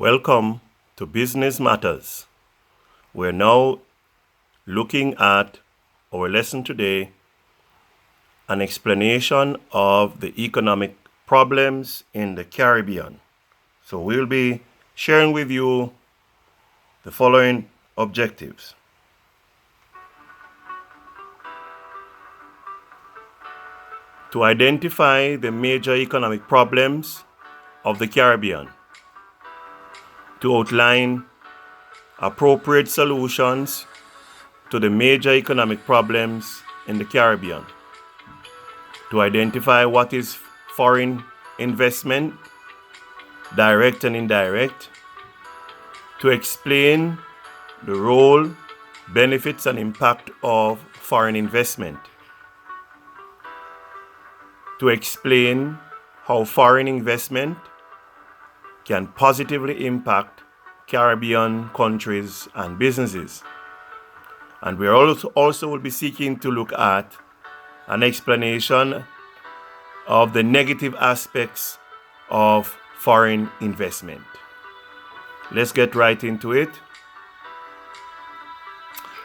Welcome to Business Matters. We're now looking at our lesson today, an explanation of the economic problems in the Caribbean. So we'll be sharing with you the following objectives. To identify the major economic problems of the Caribbean. To outline appropriate solutions to the major economic problems in the Caribbean. To identify what is foreign investment, direct and indirect. To explain the role, benefits, and impact of foreign investment. To explain how foreign investment can positively impact Caribbean countries and businesses. And we also will be seeking to look at an explanation of the negative aspects of foreign investment. Let's get right into it.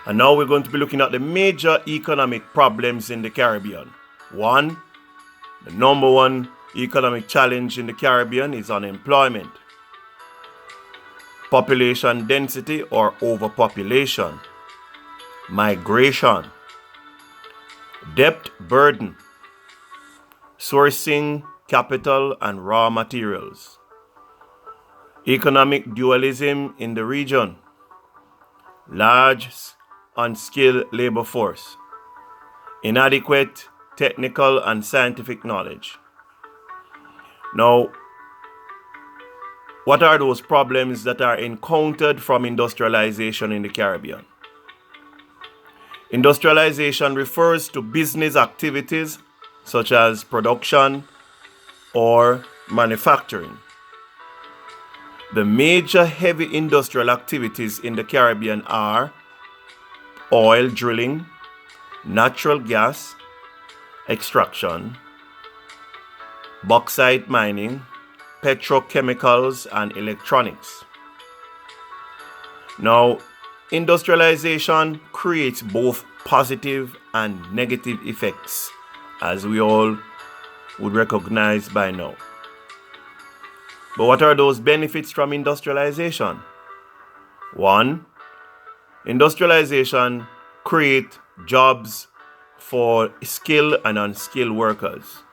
And now we're going to be looking at the major economic problems in the Caribbean. The number one economic challenge in the Caribbean is unemployment, population density or overpopulation, migration, debt burden, sourcing capital and raw materials, economic dualism in the region, large unskilled labor force, inadequate technical and scientific knowledge. Now, what are those problems that are encountered from industrialization in the Caribbean? Industrialization refers to business activities such as production or manufacturing. The major heavy industrial activities in the Caribbean are oil drilling, natural gas extraction, bauxite mining, petrochemicals, and electronics. Now, industrialization creates both positive and negative effects, as we all would recognize by now. But what are those benefits from industrialization? 1. Industrialization creates jobs for skilled and unskilled workers.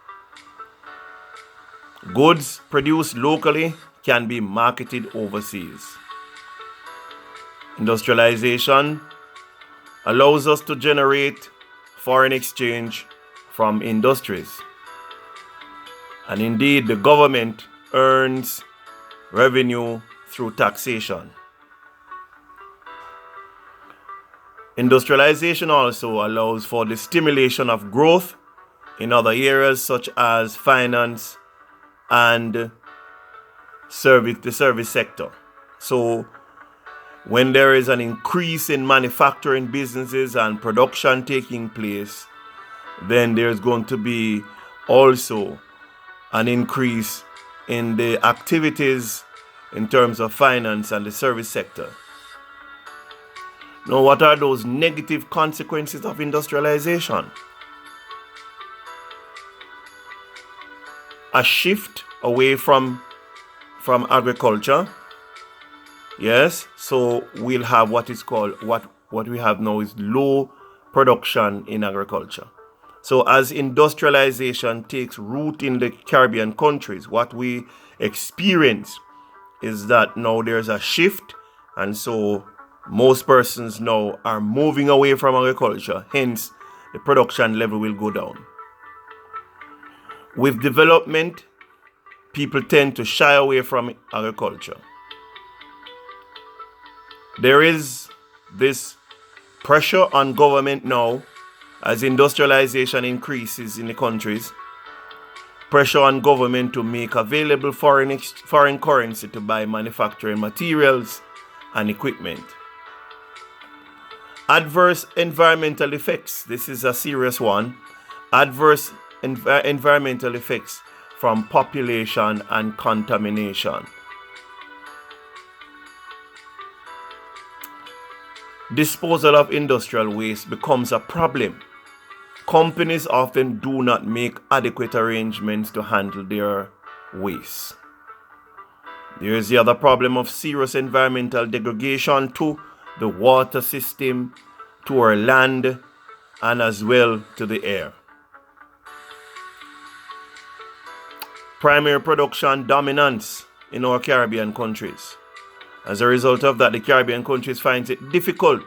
Goods produced locally can be marketed overseas. Industrialization allows us to generate foreign exchange from industries. And indeed, the government earns revenue through taxation. Industrialization also allows for the stimulation of growth in other areas such as finance and the service sector. So when there is an increase in manufacturing businesses and production taking place, then there's going to be also an increase in the activities in terms of finance and the service sector. Now, what are those negative consequences of industrialization? A shift away from agriculture. Yes, so we'll have what is called, what we have now is low production in agriculture. So as industrialization takes root in the Caribbean countries, what we experience is that now there's a shift, and so most persons now are moving away from agriculture, hence the production level will go down. With development, people tend to shy away from agriculture. There is this pressure on government now as industrialization increases in the countries, pressure on government to make available foreign currency to buy manufacturing materials and equipment. Adverse environmental effects. This is a serious one. Adverse environmental effects from population and contamination. disposal of industrial waste becomes a problem. Companies often do not make adequate arrangements to handle their waste. There is the other problem of serious environmental degradation to the water system, to our land, and as well to the air. Primary production dominance in our Caribbean countries. As a result of that, the Caribbean countries find it difficult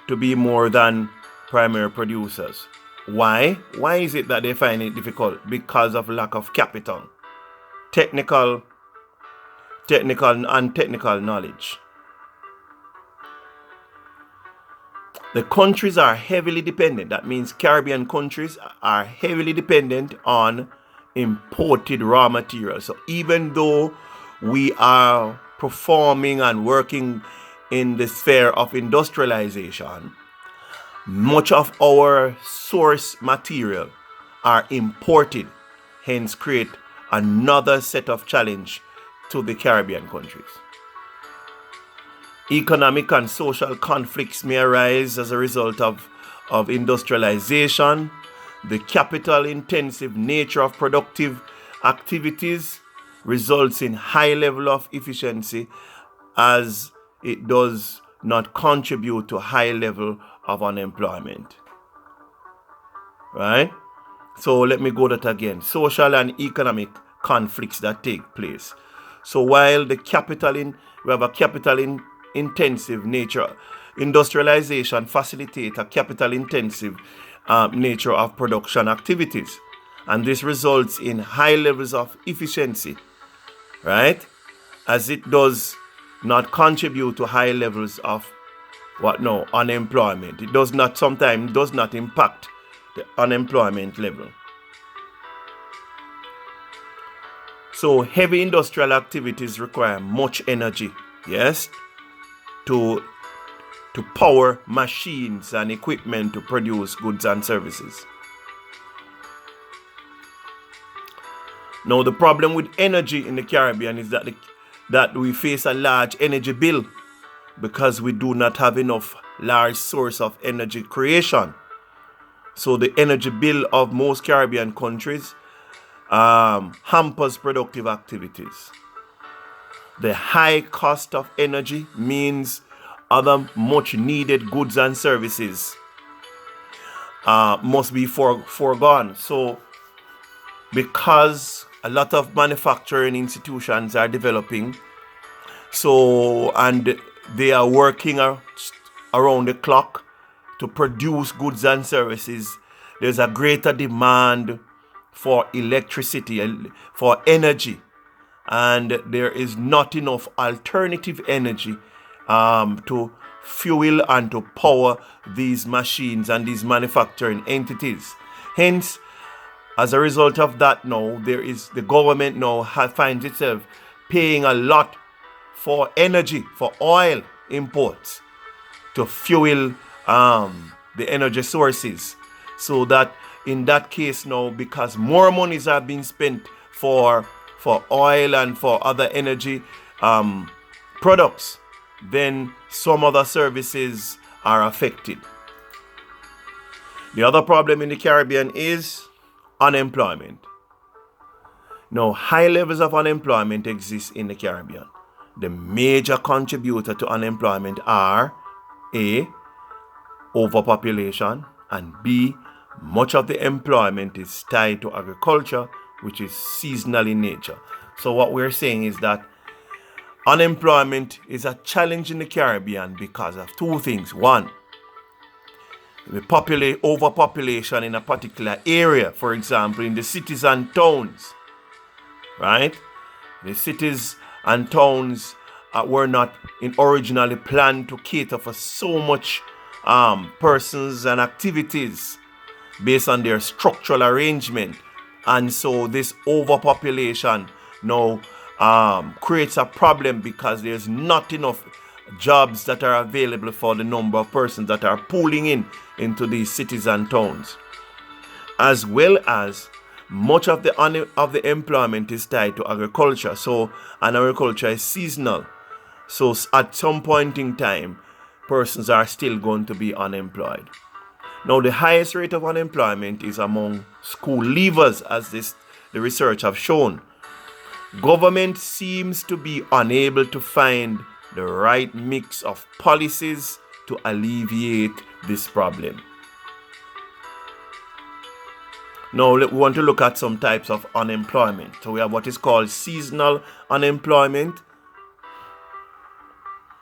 to be more than primary producers. Why? Why is it that they find it difficult? Because of lack of capital, technical knowledge. The countries are heavily dependent. That means Caribbean countries are heavily dependent on imported raw materials. So even though we are performing and working in the sphere of industrialization, much of our source material are imported, hence create another set of challenge to the Caribbean countries. Economic and social conflicts may arise as a result of industrialization. The capital-intensive nature of productive activities results in high level of efficiency, as it does not contribute to high level of unemployment. Right? So let me go that again. Social and economic conflicts that take place. So while we have a capital-intensive nature, industrialization facilitates a capital-intensive nature of production activities, and this results in high levels of efficiency, right? As it does not contribute to high levels of unemployment. It does not impact the unemployment level. So heavy industrial activities require much energy, yes, to power machines and equipment to produce goods and services. Now, the problem with energy in the Caribbean is that we face a large energy bill because we do not have enough large source of energy creation. So the energy bill of most Caribbean countries hampers productive activities. The high cost of energy means other much needed goods and services must be foregone. So because a lot of manufacturing institutions are developing, and they are working around the clock to produce goods and services, there's a greater demand for electricity, for energy, and there is not enough alternative energy to fuel and to power these machines and these manufacturing entities. Hence, as a result of that, now the government now finds itself paying a lot for energy, for oil imports to fuel the energy sources. So that in that case now, because more monies are being spent for oil and for other energy products, then some other services are affected. The other problem in the Caribbean is unemployment. Now, high levels of unemployment exist in the Caribbean. The major contributor to unemployment are A, overpopulation, and B, much of the employment is tied to agriculture, which is seasonal in nature. So what we're saying is that unemployment is a challenge in the Caribbean because of two things. One, the overpopulation in a particular area, for example, in the cities and towns, right? The cities and towns were not originally planned to cater for so much persons and activities based on their structural arrangement. And so this overpopulation now creates a problem because there's not enough jobs that are available for the number of persons that are pooling into these cities and towns. As well as much of the employment is tied to agriculture. So, and agriculture is seasonal. So at some point in time, persons are still going to be unemployed. Now, the highest rate of unemployment is among school leavers, as the research have shown. Government seems to be unable to find the right mix of policies to alleviate this problem. Now, we want to look at some types of unemployment. So we have what is called seasonal unemployment.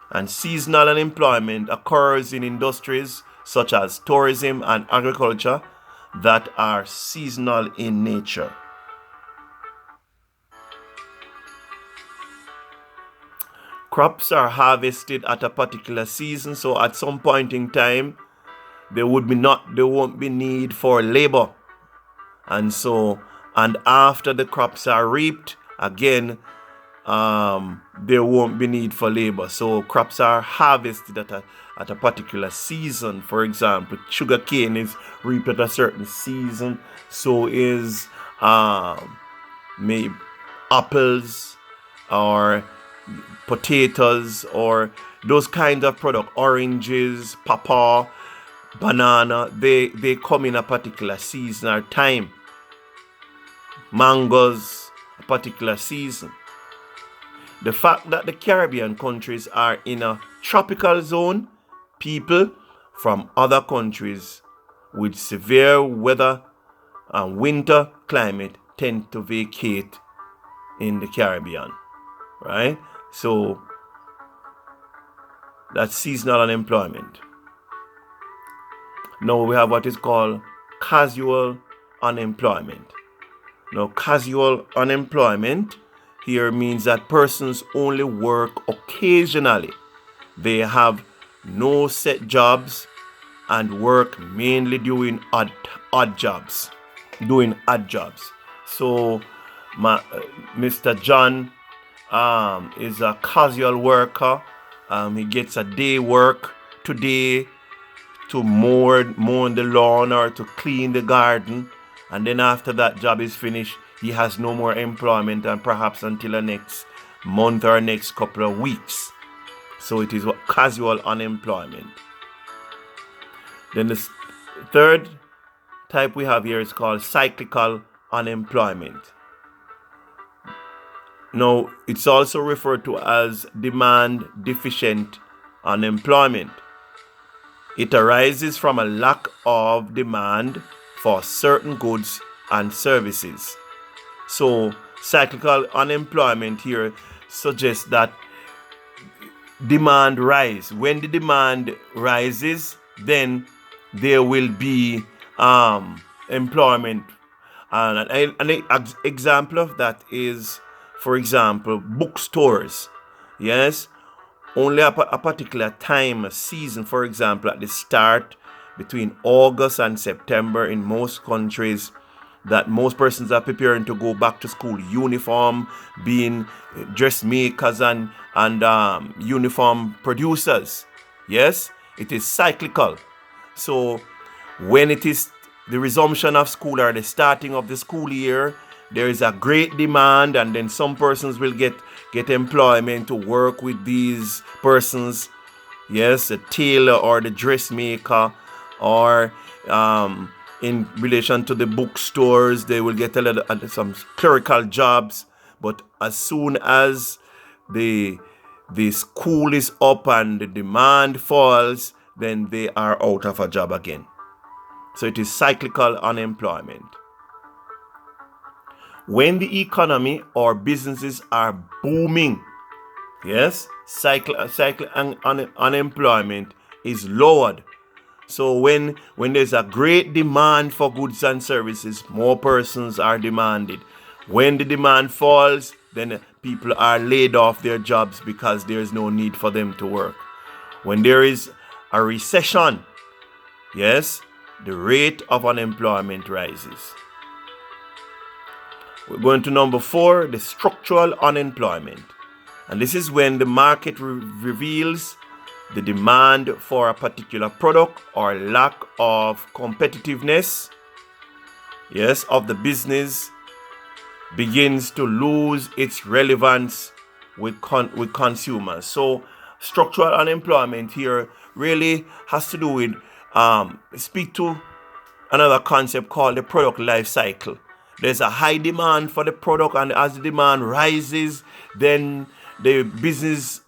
And seasonal unemployment occurs in industries such as tourism and agriculture that are seasonal in nature. Crops are harvested at a particular season, so at some point in time, there won't be need for labor. And after the crops are reaped, again, there won't be need for labor. So crops are harvested at a particular season. For example, sugarcane is reaped at a certain season. So is maybe apples or potatoes or those kinds of product. Oranges, pawpaw, banana, they come in a particular season or time. Mangoes, a particular season. The fact that the Caribbean countries are in a tropical zone, people from other countries with severe weather and winter climate tend to vacate in the Caribbean, right? So that's seasonal unemployment. Now we have what is called casual unemployment. Now, casual unemployment here means that persons only work occasionally. They have no set jobs and work mainly doing odd jobs. So, Mr. John is a casual worker. He gets a day work today to mow the lawn or to clean the garden. And then after that job is finished, he has no more employment, and perhaps until the next month or next couple of weeks. So it is casual unemployment. Then the third type we have here is called cyclical unemployment. Now, it's also referred to as demand deficient unemployment. It arises from a lack of demand for certain goods and services. So, cyclical unemployment here suggests that demand rises. When the demand rises, then there will be employment. And an example of that is, for example, bookstores. Yes, only a particular time, a season, for example, at the start between August and September in most countries, that most persons are preparing to go back to school. Uniform, being dressmakers and uniform producers. Yes, it is cyclical. So when it is the resumption of school or the starting of the school year, there is a great demand, and then some persons will get employment to work with these persons. Yes, the tailor or the dressmaker, or in relation to the bookstores, they will get some clerical jobs. But as soon as the school is up and the demand falls, then they are out of a job again. So it is cyclical unemployment. When the economy or businesses are booming, yes, unemployment is lowered. So when there's a great demand for goods and services, more persons are demanded. When the demand falls, then people are laid off their jobs because there's no need for them to work. When there is a recession, yes, the rate of unemployment rises. We're going to number 4, the structural unemployment. And this is when the market reveals the demand for a particular product or lack of competitiveness, yes, of the business begins to lose its relevance with consumers. So structural unemployment here really has to do with speak to another concept called the product life cycle. There's a high demand for the product, and as the demand rises, then the business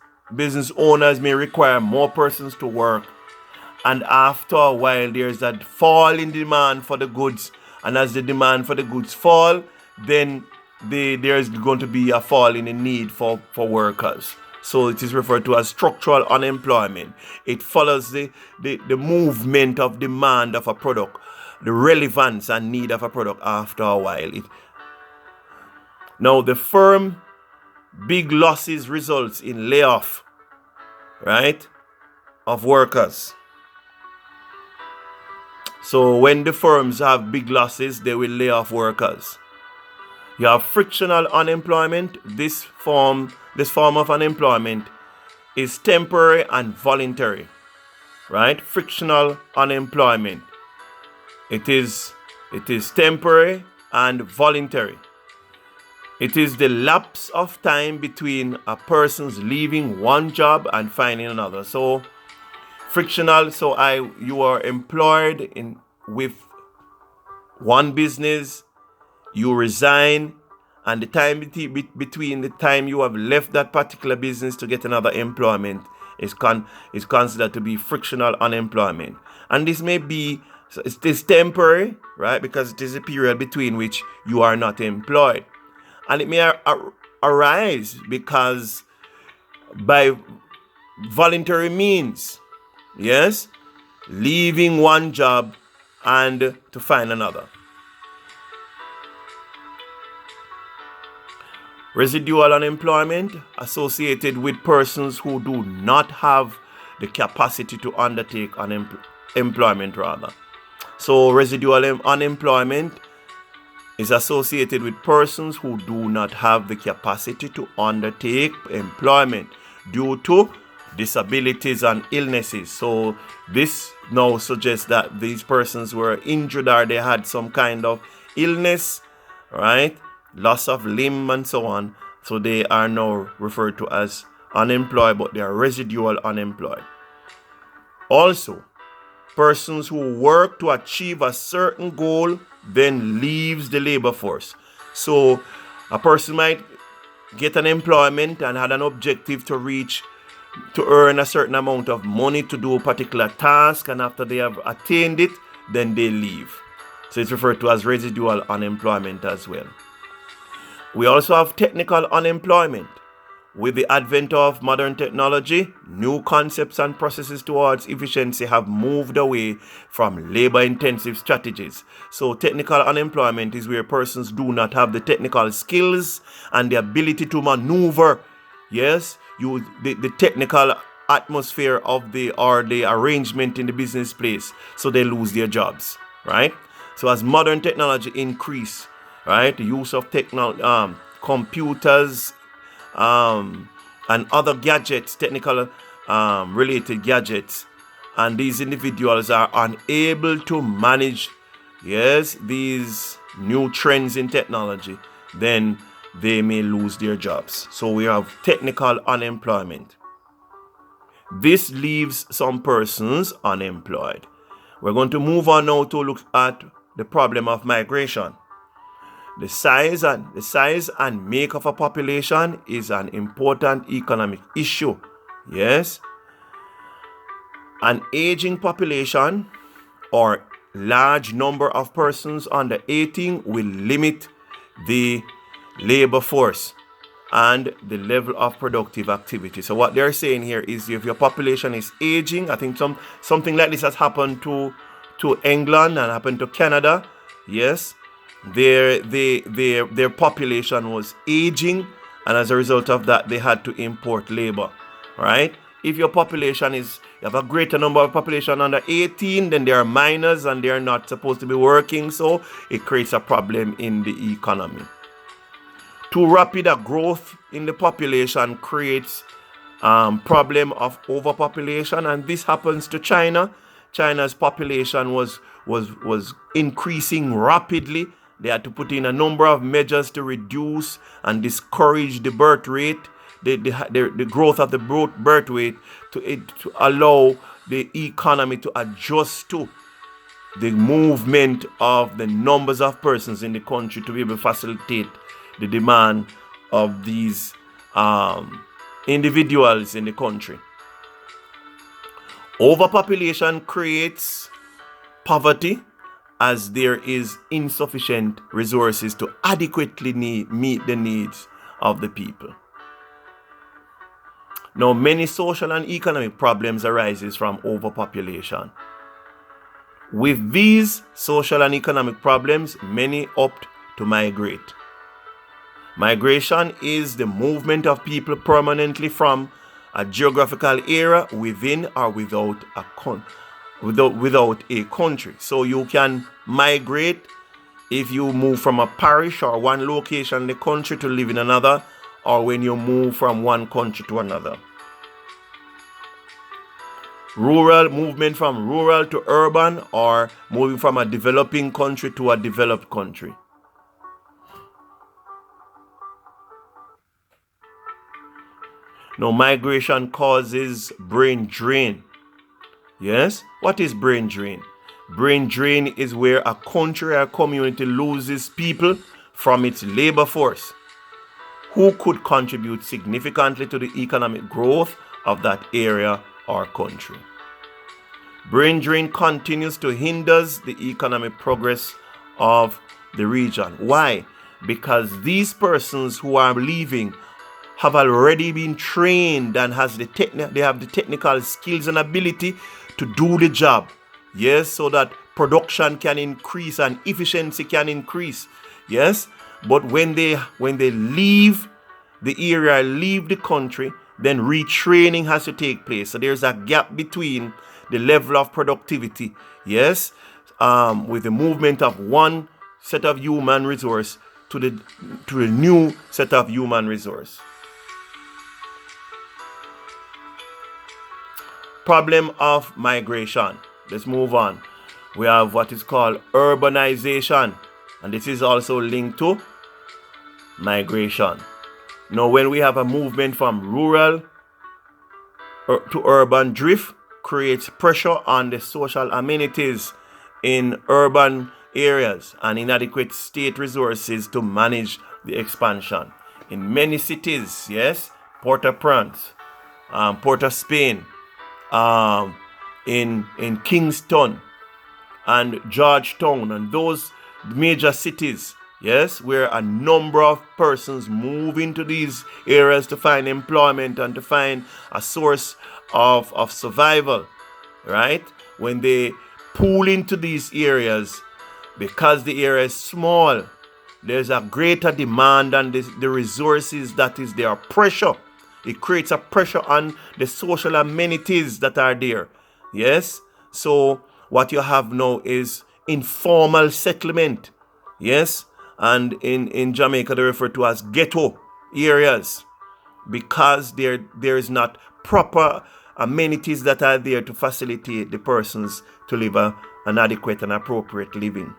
owners may require more persons to work. And after a while, there's that fall in demand for the goods, and as the demand for the goods fall, then there's going to be a fall in the need for workers. So it is referred to as structural unemployment. It follows the movement of demand of a product, the relevance and need of a product after a while. Now, the firm big losses results in layoff, right, of workers. So when the firms have big losses, they will lay off workers. You have frictional unemployment. This form of unemployment is temporary and voluntary, right? Frictional unemployment. It is temporary and voluntary. It is the lapse of time between a person's leaving one job and finding another. So frictional, you are employed with one business, you resign, and the time between the time you have left that particular business to get another employment is considered to be frictional unemployment. And this may be, it is temporary, right? Because it is a period between which you are not employed. And it may arise because by voluntary means, yes, leaving one job and to find another. Residual unemployment associated with persons who do not have the capacity to undertake employment rather. So residual unemployment is associated with persons who do not have the capacity to undertake employment due to disabilities and illnesses. So this now suggests that these persons were injured or they had some kind of illness, right? Loss of limb and so on. So they are now referred to as unemployed, but they are residual unemployed. Also, persons who work to achieve a certain goal then leaves the labor force. So a person might get an employment and had an objective to reach, to earn a certain amount of money to do a particular task, and after they have attained it, then they leave. So it's referred to as residual unemployment as well. We also have technical unemployment. With the advent of modern technology, new concepts and processes towards efficiency have moved away from labor-intensive strategies. So technical unemployment is where persons do not have the technical skills and the ability to maneuver, yes, the technical atmosphere of the arrangement in the business place, so they lose their jobs, right? So as modern technology increase, right, the use of computers, and other gadgets, technical related gadgets, and these individuals are unable to manage, yes, these new trends in technology, then they may lose their jobs. So we have technical unemployment. This leaves some persons unemployed. We're going to move on now to look at the problem of migration. The size and make of a population is an important economic issue. Yes. An aging population or large number of persons under 18 will limit the labor force and the level of productive activity. So what they're saying here is if your population is aging, I think something like this has happened to England and happened to Canada. Yes. Their population was aging, and as a result of that, they had to import labor, right? If your population you have a greater number of population under 18, then they are minors and they are not supposed to be working, so it creates a problem in the economy. Too rapid a growth in the population creates problem of overpopulation, and this happens to China. China's population was increasing rapidly. They had to put in a number of measures to reduce and discourage the birth rate. the growth of the birth rate to allow the economy to adjust to the movement of the numbers of persons in the country to be able to facilitate the demand of these individuals in the country. Overpopulation creates poverty as there is insufficient resources to adequately meet the needs of the people. Now, many social and economic problems arises from overpopulation. With these social and economic problems, many opt to migrate. Migration is the movement of people permanently from a geographical area within or without a country. So you can migrate if you move from a parish or one location in the country to live in another, or when you move from one country to another. Rural movement from rural to urban, or moving from a developing country to a developed country. Now, migration causes brain drain. Yes? What is brain drain? Brain drain is where a country or community loses people from its labor force who could contribute significantly to the economic growth of that area or country. Brain drain continues to hinder the economic progress of the region. Why? Because these persons who are leaving have already been trained and they have the technical skills and ability to do the job. Yes, so that production can increase and efficiency can increase. Yes, but when they leave the area, leave the country, then retraining has to take place. So there's a gap between the level of productivity, yes, with the movement of one set of human resource to the new set of human resource. Problem of migration. Let's move on. We have what is called urbanization, and this is also linked to migration. Now, when we have a movement from rural to urban drift, creates pressure on the social amenities in urban areas and inadequate state resources to manage the expansion. In many cities, yes, Port-au-Prince, Port-au-Spain, in Kingston and Georgetown and those major cities, yes, where a number of persons move into these areas to find employment and to find a source of survival, right? When they pool into these areas, because the area is small, there's a greater demand on the resources that is there. Pressure. It creates a pressure on the social amenities that are there. Yes? So what you have now is informal settlement. Yes? And in Jamaica they refer to as ghetto areas, because there is not proper amenities that are there to facilitate the persons to live an adequate and appropriate living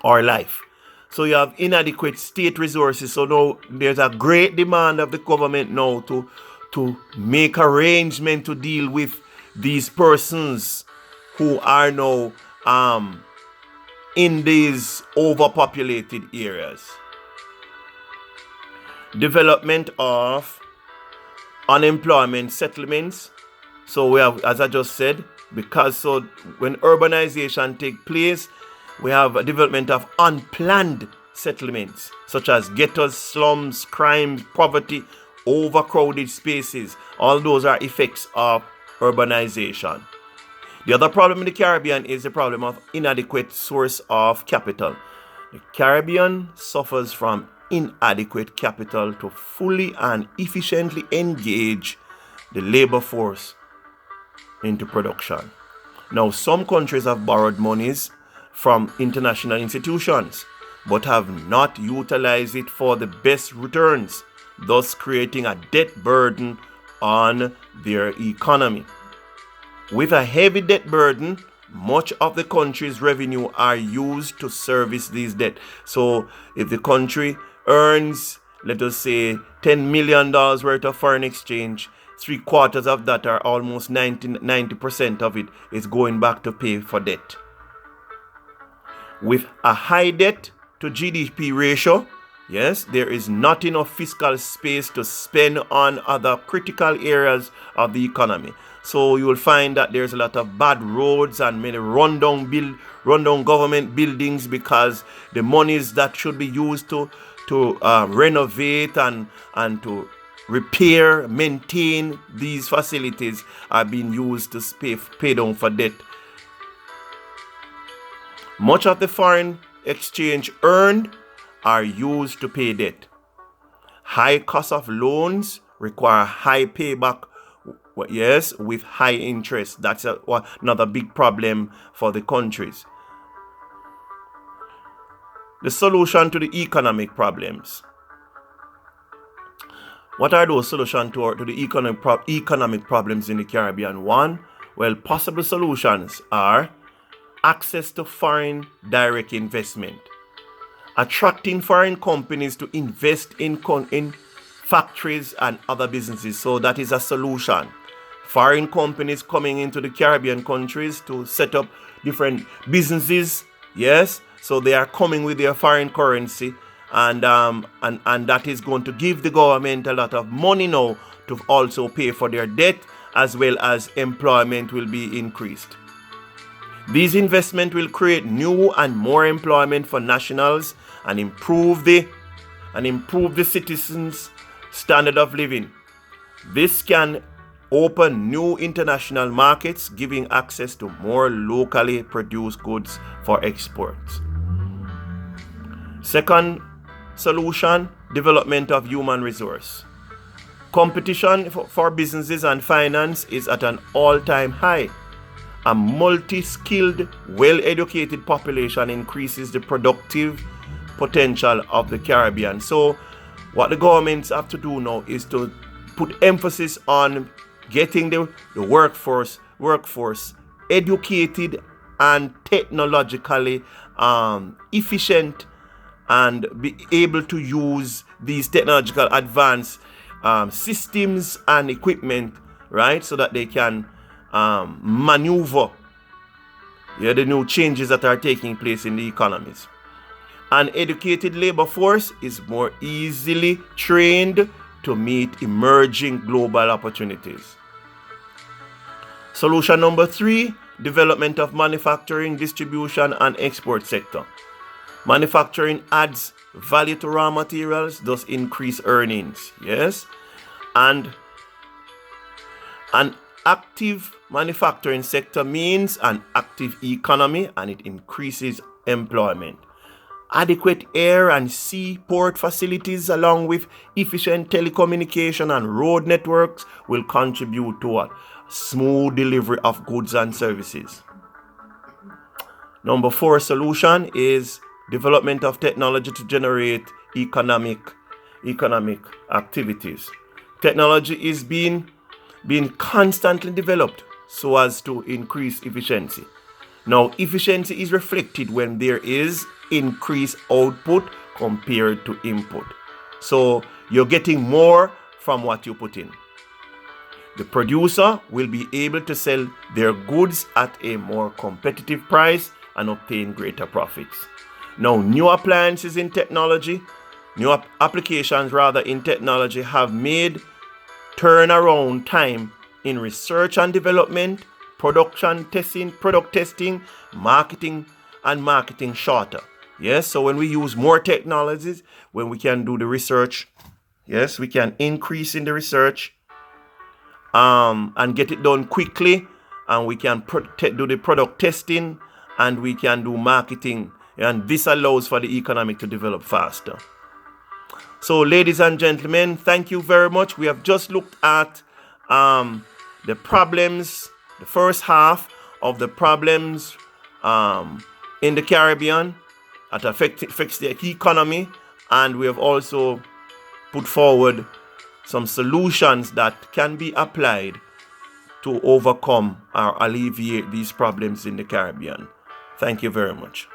or life. So you have inadequate state resources. So now there's a great demand of the government now to make arrangement to deal with these persons who are now in these overpopulated areas. Development of unemployment settlements. So we have, as I just said, because so when urbanization takes place, we have a development of unplanned settlements such as ghettos, slums, crime, poverty, overcrowded spaces. All those are effects of urbanization. The other problem in the Caribbean is the problem of inadequate source of capital. The Caribbean suffers from inadequate capital to fully and efficiently engage the labor force into production. Now, some countries have borrowed monies from international institutions but have not utilized it for the best returns, thus creating a debt burden on their economy. With a heavy debt burden, much of the country's revenue are used to service these debt. So if the country earns, let us say $10 million worth of foreign exchange, 3/4 of that, are almost 90% of it, is going back to pay for debt. With a high debt to GDP ratio, yes, there is not enough fiscal space to spend on other critical areas of the economy. So you will find that there's a lot of bad roads and many rundown government buildings, because the monies that should be used to renovate and to repair, maintain these facilities are being used to pay down for debt. Much of the foreign exchange earned are used to pay debt. High cost of loans require high payback, yes, with high interest. That's another big problem for the countries. The solution to the economic problems. What are those solutions to the economic problems in the Caribbean? One, well, possible solutions are access to foreign direct investment, attracting foreign companies to invest in factories and other businesses. So that is a solution. Foreign companies coming into the Caribbean countries to set up different businesses. Yes, so they are coming with their foreign currency, and that is going to give the government a lot of money now to also pay for their debt, as well as employment will be increased. These investments will create new and more employment for nationals and improve the citizens' standard of living. This can open new international markets, giving access to more locally produced goods for exports. Second solution, development of human resource. Competition for businesses and finance is at an all-time high. A multi-skilled, well-educated population increases the productive potential of the Caribbean. So what the governments have to do now is to put emphasis on getting the workforce educated and technologically efficient, and be able to use these technological advanced systems and equipment, right, so that they can maneuver the new changes that are taking place in the economies. An educated labor force is more easily trained to meet emerging global opportunities. Solution number 3, development of manufacturing, distribution, and export sector. Manufacturing adds value to raw materials, thus increase earnings. Yes, and an active manufacturing sector means an active economy, and it increases employment. Adequate air and sea port facilities, along with efficient telecommunication and road networks, will contribute to a smooth delivery of goods and services. Number 4 solution is development of technology to generate economic activities. Technology is being constantly developed so as to increase efficiency. Now, efficiency is reflected when there is increased output compared to input. So you're getting more from what you put in. The producer will be able to sell their goods at a more competitive price and obtain greater profits. Now, new applications in technology have made turnaround time in research and development, product testing, marketing shorter. Yes, so when we use more technologies, when we can do the research, yes, we can increase in the research and get it done quickly, and we can do the product testing, and we can do marketing, and this allows for the economy to develop faster. So, ladies and gentlemen, thank you very much. We have just looked at the problems, the first half of the problems in the Caribbean that affects the economy, and we have also put forward some solutions that can be applied to overcome or alleviate these problems in the Caribbean. Thank you very much.